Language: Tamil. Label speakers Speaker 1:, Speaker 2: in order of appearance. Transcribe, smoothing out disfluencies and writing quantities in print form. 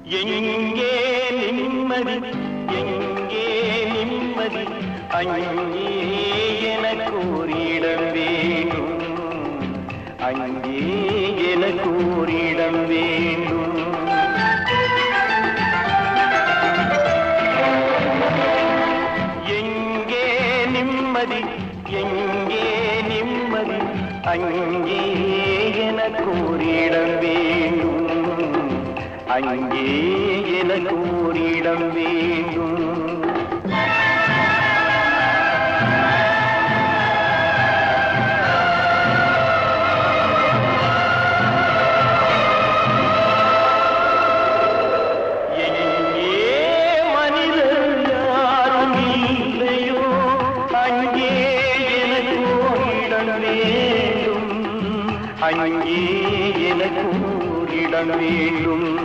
Speaker 1: எங்கே நிம்மதி எங்கே நிம்மதி அங்கே எனக்கு ஓரிடம் வேண்டும் அங்கே எனக்கு ஓரிடம் வேண்டும் எங்கே நிம்மதி எங்கே நிம்மதி அங்கே எனக்கு ஓரிடம் வேண்டும் அங்கே எனக்கு ஓரிடம் வேண்டும் அங்கே எனக்கு ஓரிடம் வேண்டும்